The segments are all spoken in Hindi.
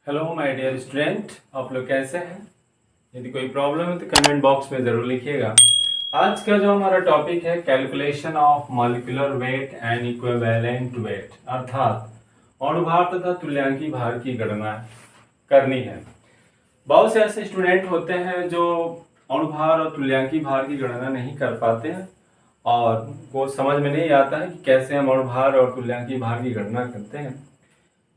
हेलो माय डियर स्टूडेंट, आप लोग कैसे हैं। यदि कोई प्रॉब्लम है तो कमेंट बॉक्स में ज़रूर लिखिएगा। आज का जो हमारा टॉपिक है calculation of molecular weight and equivalent weight, अर्थात अणु भार तथा तुल्यांकी भार की गणना करनी है। बहुत से ऐसे स्टूडेंट होते हैं जो अणु भार और तुल्यांकी भार की गणना नहीं कर पाते हैं और वो समझ में नहीं आता है कि कैसे हम अणु भार और तुल्यांकी भार की गणना करते हैं।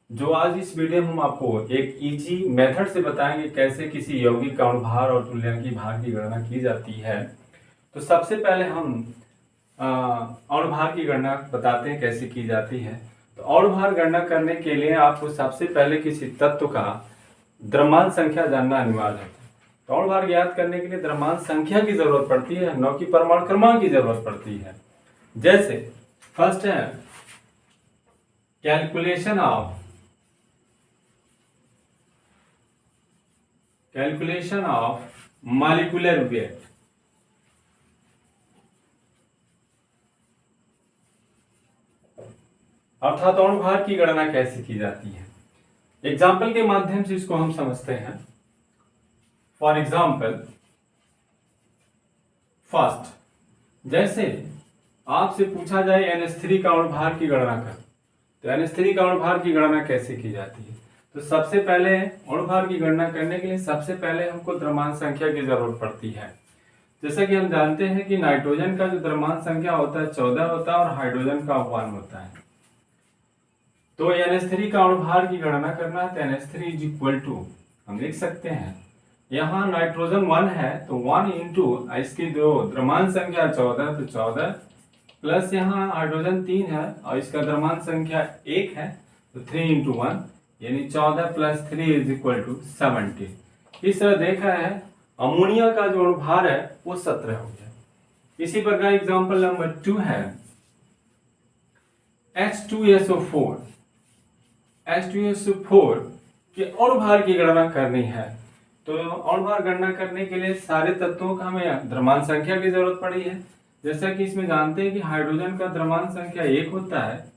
जो आज इस वीडियो में हम आपको एक इजी मेथड से बताएंगे कैसे किसी यौगिक का अणुभार और तुल्यांकी भार की गणना की जाती है। तो सबसे पहले हम अणुभार की गणना बताते हैं कैसे की जाती है। तो अणुभार गणना करने के लिए आपको सबसे पहले किसी तत्व का द्रव्यमान संख्या जानना अनिवार्य है। तो अणुभार ज्ञात करने के लिए द्रव्यमान संख्या की जरूरत पड़ती है, न कि परमाणु क्रमांक की जरूरत पड़ती है। जैसे फर्स्ट है कैलकुलेशन ऑफ मॉलिक्यूलर वेट। अर्थात अणुभार की गणना कैसे की जाती है। एग्जाम्पल के माध्यम से इसको हम समझते हैं। फॉर एग्जाम्पल फर्स्ट, जैसे आपसे पूछा जाए NH3 का अणुभार की गणना कर, तो NH3 का अणुभार की गणना कैसे की जाती है। तो सबसे पहले अणुभार की गणना करने के लिए सबसे पहले हमको द्रव्यमान संख्या की जरूरत पड़ती है। जैसा कि हम जानते हैं कि नाइट्रोजन का जो द्रव्यमान संख्या होता है 14 होता है और हाइड्रोजन का 1 होता है। तो NH3 का अणुभार की गणना करना है तो NH3 इज इक्वल टू हम लिख सकते हैं, यहाँ नाइट्रोजन 1 है तो 1 इंटू इसकी जो द्रव्यमान संख्या 14 तो 14 प्लस यहाँ हाइड्रोजन 3 है और इसका द्रव्यमान संख्या 1 है तो 3 इंटू 1 यानी 14 प्लस 3 इज इक्वल टू 17। इस तरह देखा है अमोनिया का जो अणुभार है वो 17 हो गया। इसी प्रकार एग्जांपल नंबर 2 है H2SO4। H2SO4 के अणुभार की गणना करनी है। तो अणुभार गणना करने के लिए सारे तत्वों का हमें द्रव्यमान संख्या की जरूरत पड़ी है। जैसा कि इसमें जानते हैं कि हाइड्रोजन का द्रव्यमान संख्या 1 होता है,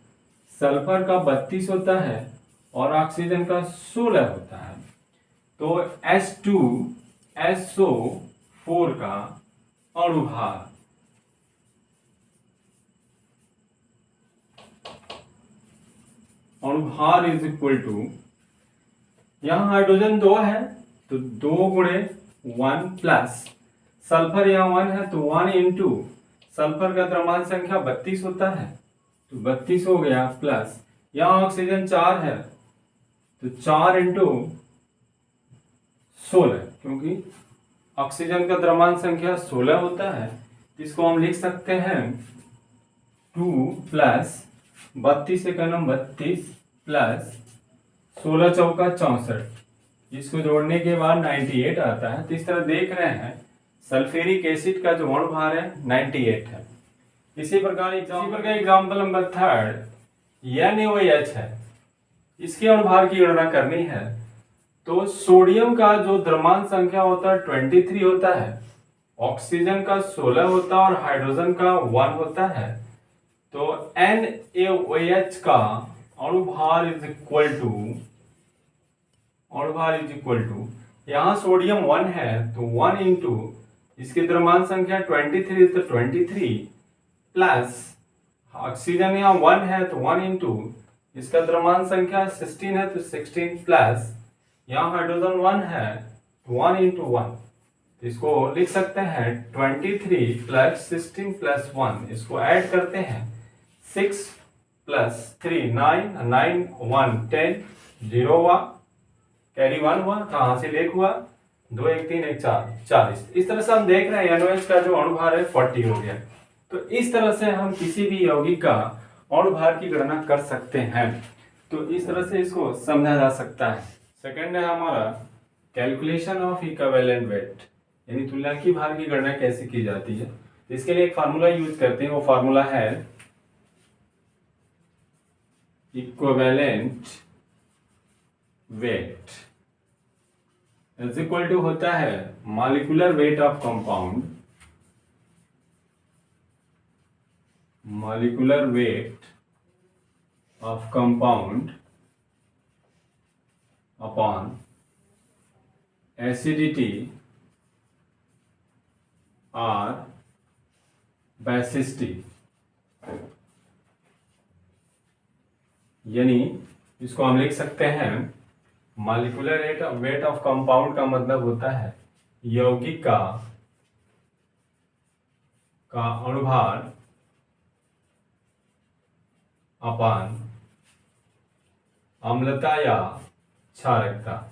सल्फर का 32 होता है और ऑक्सीजन का 16 होता है। तो H2SO4 का अणुभार इज इक्वल टू, यहाँ हाइड्रोजन 2 है तो 2 गुणे 1 प्लस सल्फर यहाँ 1 है तो 1 इंटू सल्फर का द्रव्यमान संख्या 32 होता है तो 32 हो गया प्लस यहाँ ऑक्सीजन 4 है तो 4 इंटू 16, क्योंकि ऑक्सीजन का द्रव्यमान संख्या 16 होता है तो इसको हम लिख सकते हैं 2 प्लस 32 का नंबर 32 प्लस 16 चौका 64, इसको जोड़ने के बाद 98 आता है। तो इस तरह देख रहे हैं सल्फ्यूरिक एसिड का जो अणुभार है 98 है। इसी प्रकार एग्जाम्पल नंबर 3 NaOH है, इसके अणुभार की गणना करनी है। तो सोडियम का जो द्रव्यमान संख्या होता है 23 होता है, ऑक्सीजन का 16 होता है और हाइड्रोजन का 1 होता है। तो NaOH का अणुभार इज इक्वल टू यहाँ सोडियम 1 है तो 1 इंटू इसकी द्रव्यमान संख्या 23 तो 23 प्लस ऑक्सीजन यहाँ 1 है तो 1 इंटू इसका द्रव्यमान संख्या 16 है तो 16 प्लस यहाँ हाइड्रोजन 1 है तो 1 इंटू 1, इसको लिख सकते हैं 23 प्लस 16 प्लस 1, इसको ऐड करते हैं 6 प्लस 3 9 9 1 10 0 हुआ, कैरी 1 हुआ, कहाँ से लेख हुआ 2 1 3 1 4 40। इस तरह से हम देख रहे हैं NaOH का जो अणुभार है 40 हो गया। तो इस तरह से हम किसी भी यौगिक का अणुभार की गणना कर सकते हैं। तो इस तरह से इसको समझा जा सकता है। सेकंड है हमारा कैलकुलेशन ऑफ इक्विवेलेंट वेट, यानी तुल्यांकी भार की गणना कैसे की जाती है। इसके लिए एक फार्मूला यूज करते हैं, वो फार्मूला है equivalent weight is equal to होता है molecular weight of compound, molecular weight of compound upon acidity और बेसिसिटी, यानी इसको हम लिख सकते हैं मॉलिक्यूलर वेट ऑफ कंपाउंड का मतलब होता है यौगिक का अणुभार अपान अम्लता या क्षारकता,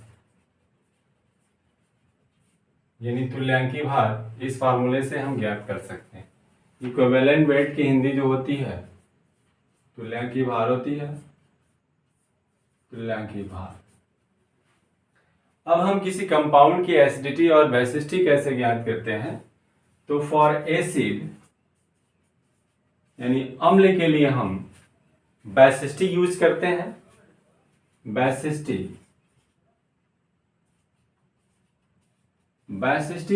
यानी तुल्यांकी भार इस फार्मूले से हम ज्ञात कर सकते हैं। इक्विवेलेंट वेट की हिंदी जो होती है तुल्यांकी भार होती है, तुल्यांकी भार। अब हम किसी कंपाउंड की एसिडिटी और बेसिसिटी कैसे ज्ञात करते हैं, तो फॉर एसिड यानी अम्ल के लिए हम बेसिसिटी यूज करते हैं। बेसिसिटी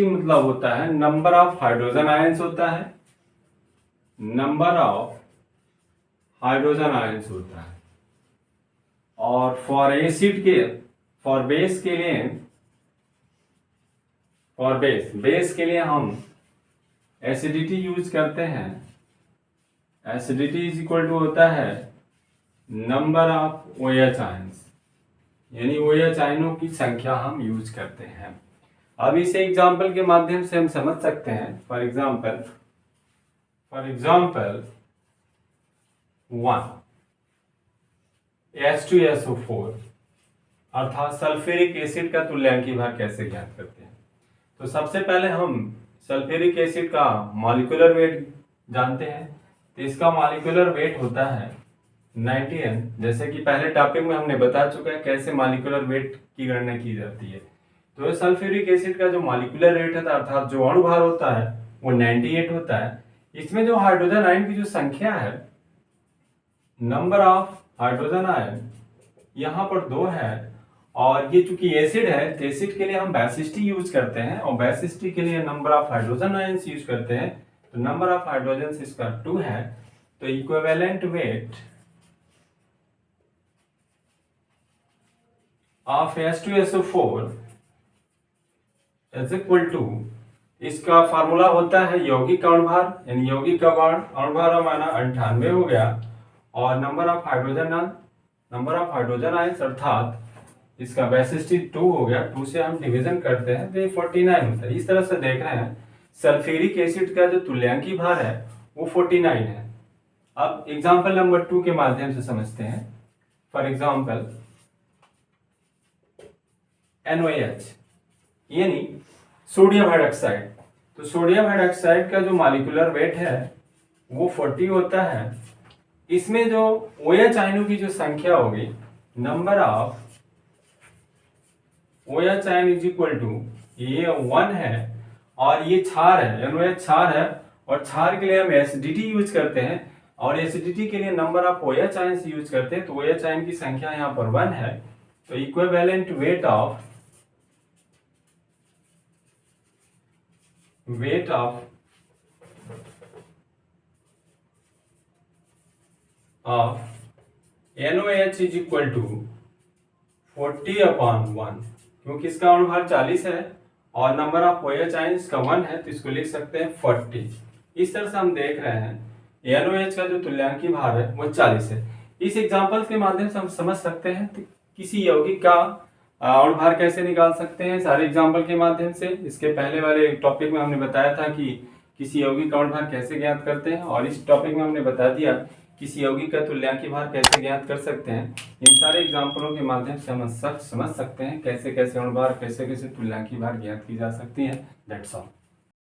मतलब होता है नंबर ऑफ हाइड्रोजन आयंस होता है, नंबर ऑफ हाइड्रोजन आयंस होता है। और फॉर एसिड के बेस के लिए हम एसिडिटी यूज करते हैं। एसिडिटी इज इक्वल टू होता है नंबर ऑफ OH आयंस, यानी OH आयनों की संख्या हम यूज करते हैं। अब इसे एग्जाम्पल के माध्यम से हम समझ सकते हैं। फॉर एग्जाम्पल 1 H2SO4 अर्थात सल्फ्यूरिक एसिड का तुल्यांकी भार कैसे ज्ञात करते हैं। तो सबसे पहले हम सल्फ्यूरिक एसिड का मॉलिक्यूलर वेट जानते हैं। तो इसका मॉलिक्यूलर वेट होता है 90N, जैसे कि पहले टॉपिक में हमने बता चुका है कैसे मॉलिक्यूलर वेट की गणना की जाती है। तो सल्फ्यूरिक एसिड का जो मॉलिक्यूलर वेट होता है अर्थात जो अणु भार होता है वो 98 होता है। इसमें जो हाइड्रोजन आयन की जो संख्या है, नंबर ऑफ हाइड्रोजन आयन यहाँ पर 2 है। और ये चूंकि एसिड है तो एसिड के लिए हम बेसिसिटी यूज करते हैं और बेसिसिटी के लिए number of hydrogen ions use करते हैं। तो नंबर ऑफ हाइड्रोजन इसका 2 है। तो equivalent weight of H2SO4 is equal to, इसका फार्मूला होता है यौगिक का अणुभार, यानी यौगिक का अणुभार हमारा 98 हो गया और नंबर ऑफ हाइड्रोजन आयंस अर्थात इसका बेसिसिटी 2 हो गया। 2 से हम डिवीजन करते हैं तो ये 49 होता है। इस तरह से देख रहे हैं सल्फ्यूरिक एसिड का जो तुल्यांकी भार है वो 49 है। अब एग्जांपल नंबर 2 के माध्यम से समझते हैं। फॉर एग्जांपल NOH यानी सोडियम हाइड्रोक्साइड। तो सोडियम हाइड्रोक्साइड का जो मॉलिक्यूलर वेट है वो 40 होता है। इसमें जो OH आयनों की जो संख्या होगी, नंबर ऑफ OH आयन इज इक्वल टू, ये 1 है और ये क्षार है, NOH क्षार है और क्षार के लिए हम एसिडिटी यूज करते हैं और एसिडिटी के लिए number of OH ions use करते हैं। तो OH आयन की संख्या यहाँ पर 1 है। तो equivalent weight of NOH is equal to 40/1, क्योंकि इसका अणुभार 40 है और नंबर ऑफ OH आयंस का 1 है तो इसको लिख सकते हैं 40। इस तरह से हम देख रहे हैं NOH का जो तुल्यांकी भार है वो 40 है। इस एग्जांपल के माध्यम से हम समझ सकते हैं कि किसी यौगिक का अणुभार कैसे निकाल सकते हैं सारे एग्जांपल के माध्यम से। इसके पहले वाले टॉपिक में हमने बताया था कि किसी यौगिक का अणुभार कैसे ज्ञात करते हैं और इस टॉपिक में हमने बता दिया किसी यौगिक का तुल्यांकी भार कैसे ज्ञात कर सकते हैं। इन सारे एग्जांपलों के माध्यम से हम समझ सकते हैं कैसे कैसे अणुभार कैसे कैसे तुल्यांकी भार ज्ञात की जा सकती है। That's all.